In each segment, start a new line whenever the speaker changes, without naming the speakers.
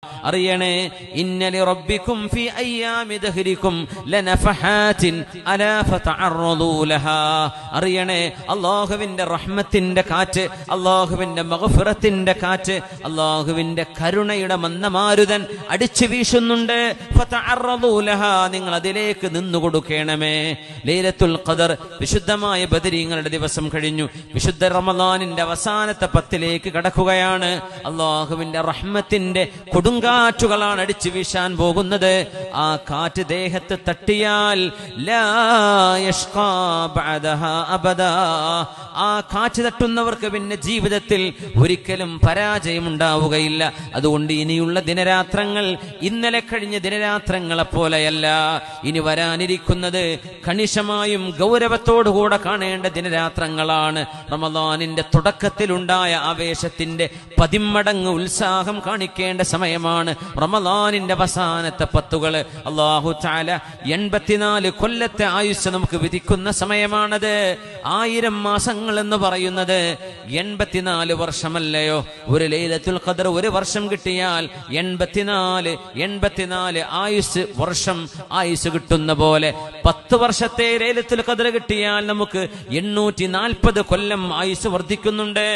അറിയണേ, ഇന്നലി റബ്ബിക്കും ഫീ അയ്യാമി ദഹ്രിക്കും ലനഫഹാത്തിൻ അലാ ഫതഅറദൂ ലഹാ. അറിയണേ, അല്ലാഹുവിന്റെ റഹ്മത്തിന്റെ കാറ്റ്, അല്ലാഹുവിന്റെ മഗ്ഫിറത്തിന്റെ കാറ്റ്, അല്ലാഹുവിന്റെ കരുണയുടെ മന്ദമാരുതൻ അടിച്ചു വീശുന്നുണ്ട്. ഫതഅറദൂ ലഹാ, നിങ്ങൾ അതിലേക്ക് നിന്നു കൊടുക്കണമേ. ലൈലത്തുൽ ഖദർ, വിശുദ്ധമായ ബദരീങ്ങളുടെ ദിവസം കഴിഞ്ഞു. വിശുദ്ധ റമളാനിന്റെ അവസാനത്തെ 10ലേക്ക് കടക്കുകയാണ്. അല്ലാഹുവിന്റെ റഹ്മത്തിന്റെ കൊടുങ്കാറ്റുകളാണ് അടിച്ചു വീശാൻ പോകുന്നത്. ആ കാറ്റ് ദേഹത്ത് തട്ടിയാൽ ലാ യഷ്ഖാ ബഅദഹാ അബദാ, ആ കാറ്റ് തട്ടുന്നവർക്ക് പിന്നെ ജീവിതത്തിൽ ഒരിക്കലും പരാജയമുണ്ടാവുകയില്ല. അതുകൊണ്ട് ഇനിയുള്ള ദിനരാത്രങ്ങൾ ഇന്നലെ കഴിഞ്ഞ ദിനരാത്രങ്ങളെ പോലെയല്ല. ഇനി വരാനിരിക്കുന്നത് കണിശമായും ഗൗരവത്തോടുകൂടെ കാണേണ്ട ദിനരാത്രങ്ങളാണ്. റമളാനിന്റെ തുടക്കത്തിലുണ്ടായ ആവേശത്തിന്റെ 10 മടങ്ങ് ഉത്സാഹം കാണിക്കേണ്ട സമയമാണ് റമളാനിന്റെ അവസാനത്തെ 10 അല്ലാഹു തആല 84 കൊല്ലത്തെ ആയുസ് നമുക്ക് വിധിക്കുന്ന സമയമാണത്. 1000 മാസങ്ങൾ എന്ന് പറയുന്നത് 84 വർഷമല്ലയോ? ഒരു ലൈലത്തുൽ ഖദർ ഒരു വർഷം കിട്ടിയാൽ 84 ആയുസ് കിട്ടുന്ന പോലെ 10 വർഷത്തെ ലൈലത്തുൽ ഖദർ കിട്ടിയാൽ നമുക്ക് 840 കൊല്ലം ആയുസ് വർദ്ധിക്കുന്നുണ്ട്.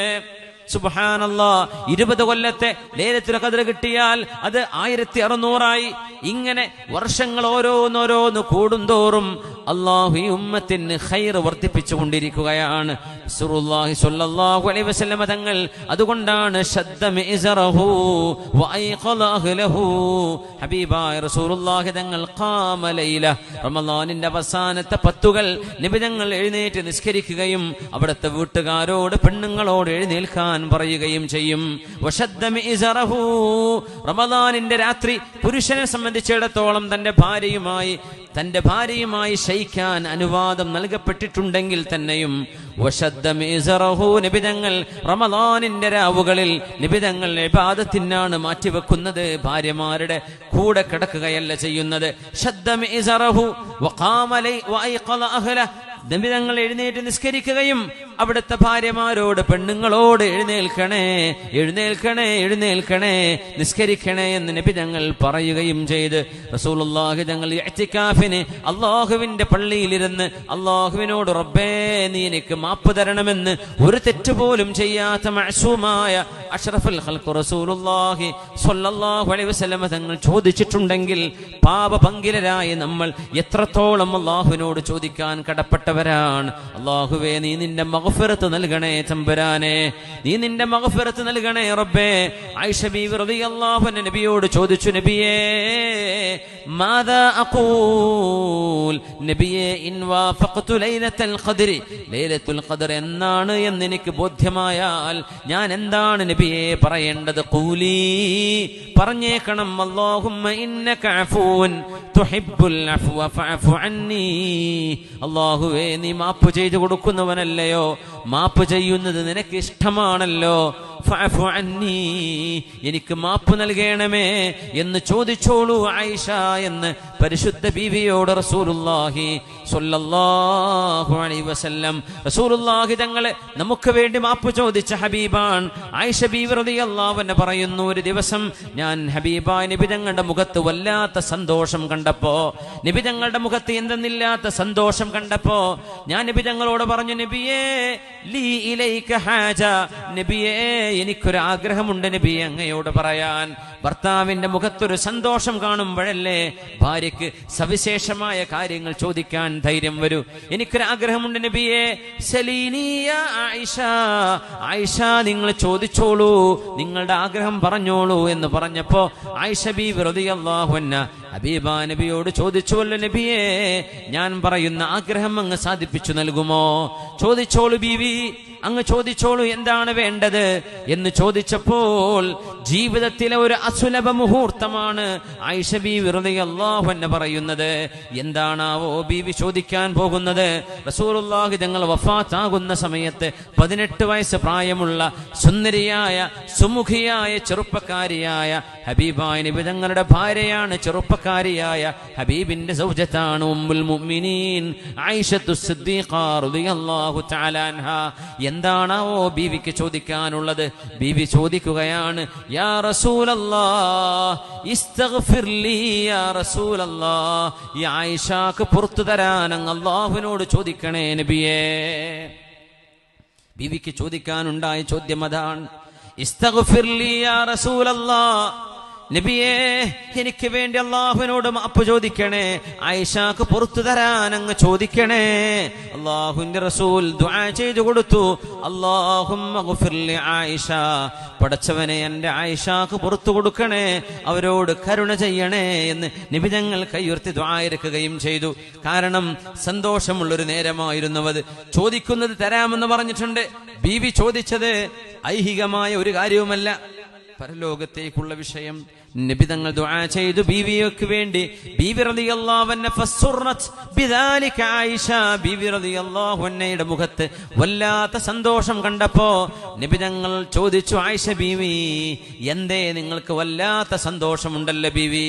സുബ്ഹാനല്ലാഹ്, 20 കൊല്ലത്തെ ലൈലത്തുൽ ഖദർ കിട്ടിയാൽ അത് 1600 ഇങ്ങനെ വർഷങ്ങൾ ഓരോന്നോരോന്ന് കൂടുന്തോറും അല്ലാഹു ഈ ഉമ്മത്തിന് ഖൈർ വർദ്ധിപ്പിച്ചുകൊണ്ടിരിക്കുകയാണ്. റസൂലുള്ളാഹി സ്വല്ലല്ലാഹു അലൈഹി വസല്ലം തങ്ങൾ അതുകൊണ്ടാണ് ശദ്ദ മിസ്റഹു വഅയ്ഖല അഹ്ലഹു, ഹബീബായ റസൂലുള്ളാഹി തങ്ങൾ ഖാമ ലൈല, റമളാനിന്റെ അവസാനത്തെ 10 നബി തങ്ങൾ എഴുന്നേറ്റ് നിസ്കരിക്കുകയും അവിടുത്തെ വീട്ടുകാരോട് പെണ്ണുങ്ങളോട് എഴുന്നേൽക്കാൻ പറയുകയും ചെയ്യും. വശദ്ദ മിസ്റഹു, റമളാനിന്റെ രാത്രി പുരുഷനെ സംബന്ധിച്ചിടത്തോളം തന്റെ ഭാര്യയുമായി ശയിക്കാൻ അനുവാദം നൽകപ്പെട്ടിട്ടുണ്ടെങ്കിൽ തന്നെയും വശദ്ദ മിസ്റഹു, നിബിതങ്ങൾ റമളാനിന്റെ രാവുകളിൽ നിബിതങ്ങൾ ഇബാദത്തിനാണ് മാറ്റിവെക്കുന്നത്, ഭാര്യമാരുടെ കൂടെ കിടക്കുകയല്ല ചെയ്യുന്നത്. ശദ്ദ മിസ്റഹു വഖാമ വഅയ്ഖല അഹ്ല, നബിതങ്ങൾ എഴുന്നേറ്റ് നിസ്കരിക്കുകയും അവിടുത്തെ ഭാര്യമാരോട് പെണ്ണുങ്ങളോട് എഴുന്നേൽക്കണേ നിസ്കരിക്കണേ എന്ന് നബിതങ്ങൾ പറയുകയും ചെയ്ത് റസൂലുള്ളാഹി തങ്ങൾ ഇഅ്തികാഫിന് അല്ലാഹുവിന്റെ പള്ളിയിലിരുന്ന് അല്ലാഹുവിനോട് റബ്ബേ നീ എനിക്ക് മാപ്പ് തരണമെന്ന് ഒരു തെറ്റുപോലും ചെയ്യാത്ത മഅ്സൂമായ അഷ്റഫുൽ ഖൽഖ് റസൂലുള്ളാഹി സ്വല്ലല്ലാഹു അലൈഹി വസല്ലം തങ്ങൾ ചോദിച്ചിട്ടുണ്ടെങ്കിൽ പാപഭംഗിതരായ നമ്മൾ എത്രത്തോളം അല്ലാഹുവിനോട് ചോദിക്കാൻ കടപ്പെട്ടവരാണ്. അല്ലാഹുവേ, നീ നിന്റെ മഗ്ഫിറത്ത് നൽകണേ തമ്പുരാനെ, നീ നിന്റെ മഗ്ഫിറത്ത് നൽകണേ റബ്ബേ. ആയിഷ ബീവി റളിയല്ലാഹു അൻഹ നബിയോട് ചോദിച്ചു, നബിയേ മാദാ അഖൂൽ, നബിയേ ഇൻ വാഫഖതു ലൈലത്തുൽ ഖദ്രി, ലൈലത്തുൽ ഖദ്ർ എന്നാണ് എന്ന് എനിക്ക് ബോധ്യമായാൽ ഞാൻ എന്താണ് നബിയേ പറയേണ്ടത്? ഖൂലി, പറഞ്ഞേക്കണം, അല്ലാഹുമ്മ ഇന്നക അഫൂൻ തുഹിബ്ബുൽ അഫ്വ ഫഅഫു അന്നി, അല്ലാഹുവേ നീ മാപ്പ് ചെയ്തു കൊടുക്കുന്നവനല്ലയോ, മാപ്പ് ചെയ്യുന്നത് നിനക്ക് ഇഷ്ടമാണല്ലോ, ഫഅഫു അന്നി, എനിക്ക് മാപ്പ് നൽകണമേ എന്ന് ചോദിച്ചോളൂ ആയിഷ എന്ന് പരിശുദ്ധ ബീവിയോട് റസൂലുള്ളാഹി സ്വല്ലല്ലാഹു അലൈഹി വസല്ലം, റസൂലുള്ളാഹി തങ്ങളെ നമുക്ക് വേണ്ടി മാപ്പ് ചോദിച്ച ഹബീബാൻ ആയിഷ ബീവി റളിയല്ലാഹു അൻഹ പറയുന്നു, ഒരു ദിവസം ഞാൻ ഹബീബായ നബി തങ്ങളുടെ മുഖത്ത് വല്ലാത്ത സന്തോഷം കണ്ടപ്പോ, നബി തങ്ങളുടെ മുഖത്ത് എന്തെന്നില്ലാത്ത സന്തോഷം കണ്ടപ്പോ ഞാൻ നബി തങ്ങളോട് പറഞ്ഞു, നബിയേ ലീ ഇലൈക ഹാജ, നബിയേ എനിക്കൊരു ആഗ്രഹമുണ്ട് നബിയെ അങ്ങയോട് പറയാൻ. ഭർത്താവിന്റെ മുഖത്തൊരു സന്തോഷം കാണുമ്പോഴല്ലേ ഭാര്യയ്ക്ക് സവിശേഷമായ കാര്യങ്ങൾ ചോദിക്കാൻ ധൈര്യം വരൂ. എനിക്കൊരു ആഗ്രഹമുണ്ട് നബിയെ, സലീനി യാ ആയിഷ, ആയിഷ നിങ്ങൾ ചോദിച്ചോളൂ, നിങ്ങളുടെ ആഗ്രഹം പറഞ്ഞോളൂ എന്ന് പറഞ്ഞപ്പോ ആയിഷ ബീവി റളിയല്ലാഹു അൻഹ ഹബീബാ നബിയോട് ചോദിച്ചുവല്ലോ, നബിയെ ഞാൻ പറയുന്ന ആഗ്രഹം അങ്ങ് സാധിപ്പിച്ചു നൽകുമോ? ചോദിച്ചോളൂ ബീവി, അങ്ങ് ചോദിച്ചോളൂ എന്താണ് വേണ്ടത് എന്ന് ചോദിച്ചപ്പോൾ ജീവിതത്തിലെ ഒരു അസുലഭ മുഹൂർത്തമാണ് ആയിഷ ബീവി റളിയല്ലാഹു അൻഹ പറയുന്നത്. എന്താണാവോ ബീവി ചോദിക്കാൻ പോകുന്നത്? റസൂലുള്ളാഹി തങ്ങൾ വഫാത്താകുന്ന സമയത്ത് 18 വയസ്സ് പ്രായമുള്ള സുന്ദരിയായ സുമുഖിയായ ചെറുപ്പക്കാരിയായ ഹബീബായ നബി തങ്ങളുടെ ഭാര്യയാണ്, ചെറുപ്പക്കാരിയായ ഹബീബിന്റെ സൗജത്താണ് ഉമ്മുൽ മുഅ്മിനീൻ ആയിഷത്തു സിദ്ദീഖ റളിയല്ലാഹു തആല അൻഹ. എന്താണാവോ ബീവിക്ക് ചോദിക്കാനുള്ളത്? ബീവി ചോദിക്കുകയാണ്, യാ റസൂലല്ലാഹ് ഇസ്തഗ്ഫിർ ലീ യാ റസൂലല്ലാഹ്, ഈ ആയിഷക്ക് പുറത്തു തരാൻ അങ്ങ് അല്ലാഹുവിനോട് ചോദിക്കണേ നബിയേ. ബീവിക്ക് ചോദിക്കാനുണ്ടായ ചോദ്യം അതാണ്. ഇസ്തഗ്ഫിർ ലീ യാ റസൂലല്ലാഹ്, നബിയേ എനിക്ക് വേണ്ടി അള്ളാഹുവിനോട് മാപ്പ് ചോദിക്കണേ, ആയിഷക്ക് പുറത്തു തരാൻ അങ്ങ് ചോദിക്കണേ. അള്ളാഹുവിന്റെ റസൂൽ ദുആ ചെയ്തു കൊടുത്തു, അല്ലാഹുമ്മ ഗ്ഫിർ ലി ആയിഷ, പടച്ചവനെ എന്റെ ആയിഷക്ക് പുറത്തു കൊടുക്കണേ, അവരോട് കരുണ ചെയ്യണേ എന്ന് നബി തങ്ങൾ കൈയുയർത്തി ദുആ ഇറക്കുകയും ചെയ്തു. കാരണം സന്തോഷമുള്ളൊരു നേരമായിരുന്നു അത്. ചോദിക്കുന്നത് തരാമെന്ന് പറഞ്ഞിട്ടുണ്ട്. ബീവി ചോദിച്ചത് ഐഹികമായ ഒരു കാര്യവുമല്ല, പരലോകത്തേക്കുള്ള വിഷയം. നബി തങ്ങൾ ദുആ ചെയ്തു ബീവിക്ക് വേണ്ടി. ബീവി റളിയല്ലാഹു അൻഹ ഫസ്സുറത് ബിദാലിക ആയിഷ, ബീവി റളിയല്ലാഹു അൻഹയുടെ മുഖത്ത് വല്ലാത്ത സന്തോഷം കണ്ടപ്പോ നബി തങ്ങൾ ചോദിച്ചു, ആയിഷ ബീവി എന്തേ നിങ്ങൾക്ക് വല്ലാത്ത സന്തോഷമുണ്ടല്ലോ ബീവി?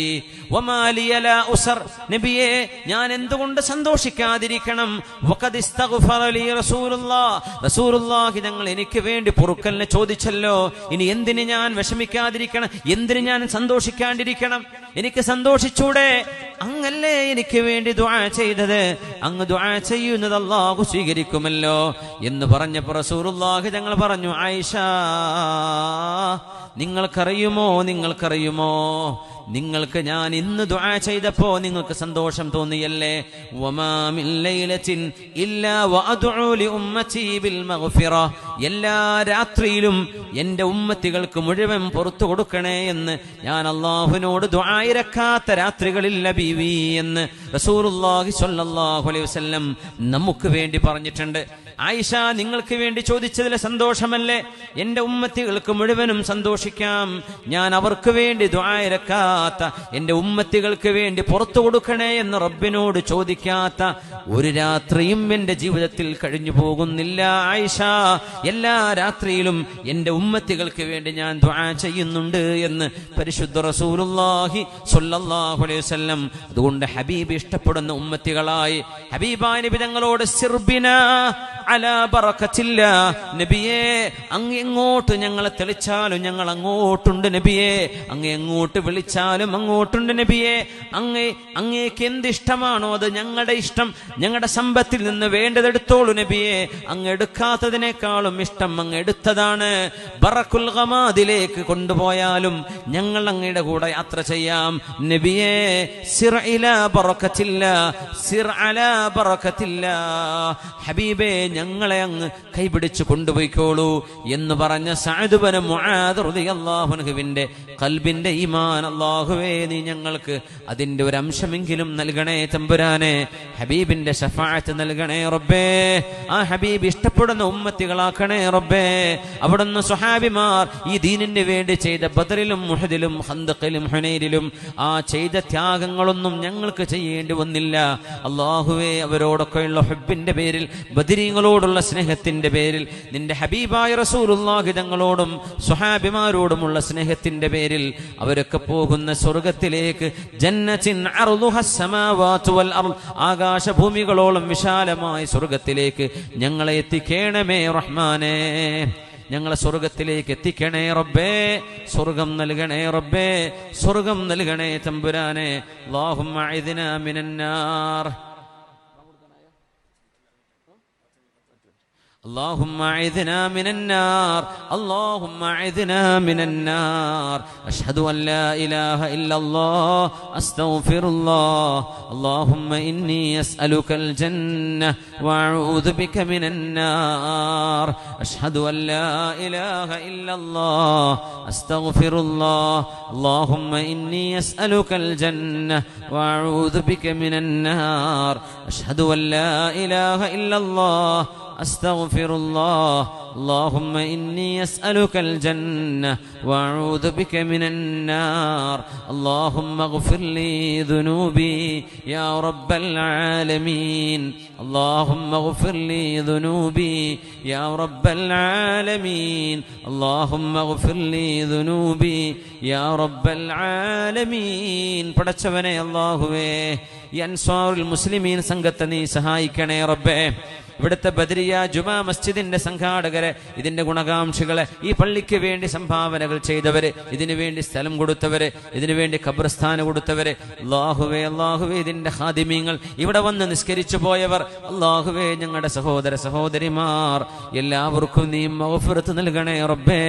വമാലിയ ലാ ഉസർ, നബിയേ ഞാൻ എന്തുകൊണ്ട് സന്തോഷിക്കാതിരിക്കണം? വഖദ് ഇസ്തഗ്ഫറ ലി റസൂലുള്ളാഹ്, റസൂലുള്ളാഹി തങ്ങൾ എനിക്ക് വേണ്ടി പൊറുക്കലിനെ ചോദിച്ചല്ലോ, ഇനി എന്തിന് ഞാൻ വിഷമിക്കാതിരിക്കണം? എന്തിന് ഞാൻ സന്തോഷിക്കാണ്ടിരിക്കണം? എനിക്ക് സന്തോഷിച്ചൂടെ? അങ്ങല്ലേ എനിക്ക് വേണ്ടി ദുആ ചെയ്തത്, അങ്ങ് ദുആ ചെയ്യുന്നത് അല്ലാഹു സ്വീകരിക്കുമല്ലോ എന്ന് പറഞ്ഞപ്പോൾ റസൂലുള്ളാഹി തങ്ങൾ പറഞ്ഞു, ആയിഷ നിങ്ങൾക്കറിയുമോ നിങ്ങൾക്ക് ഞാൻ ഇന്ന് ദുആ ചെയ്തപ്പോ നിങ്ങൾക്ക് സന്തോഷം തോന്നിയല്ലേ? വമാ മിൻ ലൈലത്തിൻ ഇല്ലാ വഅദ്ഉ ലി ഉമ്മതി ബിൽ മഗ്ഫിറ, എല്ലാ രാത്രിയിലും എൻ്റെ ഉമ്മത്തികൾക്ക് മുഴുവൻ പുറത്തു കൊടുക്കണേ എന്ന് ഞാൻ അല്ലാഹുവിനോട് ദുആ ഇറക്കാത്ത രാത്രികളില്ല ബീവി എന്ന് റസൂലുള്ളാഹി സ്വല്ലല്ലാഹു അലൈഹി വസല്ലം നമുക്ക് വേണ്ടി പറഞ്ഞിട്ടുണ്ട്. ആയിഷ നിങ്ങൾക്ക് വേണ്ടി ചോദിച്ചതിലെ സന്തോഷമല്ലേ? എൻ്റെ ഉമ്മത്തികൾക്ക് മുഴുവനും സന്തോഷിക്കാം. ഞാൻ അവർക്ക് വേണ്ടി ദുആ ഇറക്കാത്ത, എൻ്റെ ഉമ്മത്തികൾക്ക് വേണ്ടി പുറത്തു കൊടുക്കണേ എന്ന് റബ്ബിനോട് ചോദിക്കാത്ത ഒരു രാത്രിയും എൻ്റെ ജീവിതത്തിൽ കഴിഞ്ഞു പോകുന്നില്ല ആയിഷ. എല്ലാ രാത്രിയിലും എൻ്റെ ഉമ്മത്തികൾക്ക് വേണ്ടി ഞാൻ ദുആ ചെയ്യുന്നുണ്ട് എന്ന് പരിശുദ്ധ റസൂലുള്ളാഹി സ്വല്ലല്ലാഹു അലൈഹി വസല്ലം. അതുകൊണ്ട് ഹബീബ് ഇഷ്ടപ്പെടുന്ന ഉമ്മത്തികളായി ഹബീബായ നബി തങ്ങളോട് സിർബിനാ അലാ ബറകത്തില്ല, നബിയേ അങ്ങ് എങ്ങോട്ട് ഞങ്ങളെ തെളിച്ചാലും ഞങ്ങൾ അങ്ങോട്ടുണ്ട് നബിയേ, അങ്ങ് എങ്ങോട്ട് വിളിച്ചാലും അങ്ങോട്ടുണ്ട് നബിയേ, അങ്ങേക്ക് എന്തിഷ്ടമാണോ അത് ഞങ്ങളുടെ ഇഷ്ടം. ഞങ്ങളുടെ സമ്പത്തിൽ നിന്ന് വേണ്ടതെടുത്തോളൂ നബിയേ, അങ്ങ് എടുക്കാത്തതിനേക്കാളും ഇഷ്ടം അങ്ങ് എടുത്തതാണ്. ബറകുൽ ഗമാദിലേക്ക് കൊണ്ടുപോയാലും ഞങ്ങൾ അങ്ങയുടെ കൂടെ യാത്ര ചെയ്യാം നബിയേ. സിർ ഇലാ ബറകത്തില്ല, സിർ അലാ ബറകത്തില്ല, ഹബീബേ ഞങ്ങളെ അങ്ങ് കൈപിടിച്ചു കൊണ്ടുപോയിക്കോളൂ എന്ന് പറഞ്ഞ സഅദ് ഇബ്നു മുആദ് റളിയല്ലാഹു അൻഹുവിന്റെ ഖൽബിന്റെ ഈമാൻ അല്ലാഹുവേ നീ ഞങ്ങൾക്ക് അതിന്റെ ഒരു അംശമെങ്കിലും നൽകണേ തമ്പുരാനെ. ഹബീബിന്റെ ശഫാഅത്ത് നൽകണേ റബ്ബേ. ആ ഹബീബ് ഇഷ്ടപ്പെടുന്ന ഉമ്മത്തികളാക്കണേ റബ്ബേ. അവിടുന്ന് സ്വഹാബിമാർ ഈ ദീനിന് വേണ്ടി ചെയ്ത ബദറിലും ഉഹദിലും ഖന്ദഖിലും ഹുനൈനിലും ആ ചെയ്ത ത്യാഗങ്ങളൊന്നും ഞങ്ങൾക്ക് ചെയ്യേണ്ടി വന്നില്ല അല്ലാഹുവേ. അവരോടൊക്കെയുള്ള ഹുബ്ബിന്റെ പേരിൽ, ബദരീങ്ങളോടുള്ള സ്നേഹത്തിന്റെ പേരിൽ, നിന്റെ ഹബീബായ റസൂലുള്ളാഹി തങ്ങളോടും സ്വഹാബിമാരോടുമുള്ള സ്നേഹത്തിന്റെ പേരിൽ അവരൊക്കെ പോകുന്ന സ്വർഗത്തിലേക്ക്, ജന്നത്തിൻ അർളുഹസ് സമാവാതു വൽ അർള്, ആകാശഭൂമികളോളം വിശാലമായ സ്വർഗത്തിലേക്ക് ഞങ്ങളെ എത്തിക്കണമേ റഹ്മാനേ. ഞങ്ങളെ സ്വർഗത്തിലേക്ക് എത്തിക്കണേ റബ്ബേ. സ്വർഗം നൽകണേ റബ്ബേ, സ്വർഗം നൽകണേ തമ്പുരാനെ. അല്ലാഹുമ്മ അഇദ്നാ മിനന്നാർ, اللهم أعذنا من النار، اللهم أعذنا من النار. أشهد أن لا إله إلا الله، أستغفر الله. اللهم إني أسألك الجنة وأعوذ بك من النار. أشهد أن لا إله إلا الله، أستغفر الله. اللهم إني أسألك الجنة وأعوذ بك من النار. أشهد أن لا إله إلا الله، أستغفر الله. اللهم إني أسألك الجنة وأعوذ بك من النار. اللهم اغفر لي ذنوبي يا رب العالمين. اللهم اغفر لي ذنوبي يا رب العالمين. اللهم اغفر لي ذنوبي يا رب العالمين. പടച്ചവനെ അല്ലാഹുവേ, ഈ അൻസാറുൽ മുസ്ലിമീൻ സംഘത്തെ നീ സഹായിക്കണേ റബ്ബേ. ഇവിടുത്തെ ബദരിയ ജുമാ മസ്ജിദിന്റെ സംഘാടകരെ, ഇതിന്റെ ഗുണകാംക്ഷികളെ, ഈ പള്ളിക്ക് വേണ്ടി സംഭാവനകൾ ചെയ്തവര്, ഇതിനു വേണ്ടി സ്ഥലം കൊടുത്തവര്, ഇതിനു വേണ്ടി ഖബർസ്ഥാന് കൊടുത്തവര്, അല്ലാഹുവേ അല്ലാഹുവേ ഇതിന്റെ ഖാദിമീങ്ങൾ, ഇവിടെ വന്ന് നിസ്കരിച്ചു പോയവർ, അല്ലാഹുവേ ഞങ്ങളുടെ സഹോദര സഹോദരിമാർ എല്ലാവർക്കും നീ മഗ്ഫിറത്ത് നൽകണേ റബ്ബേ.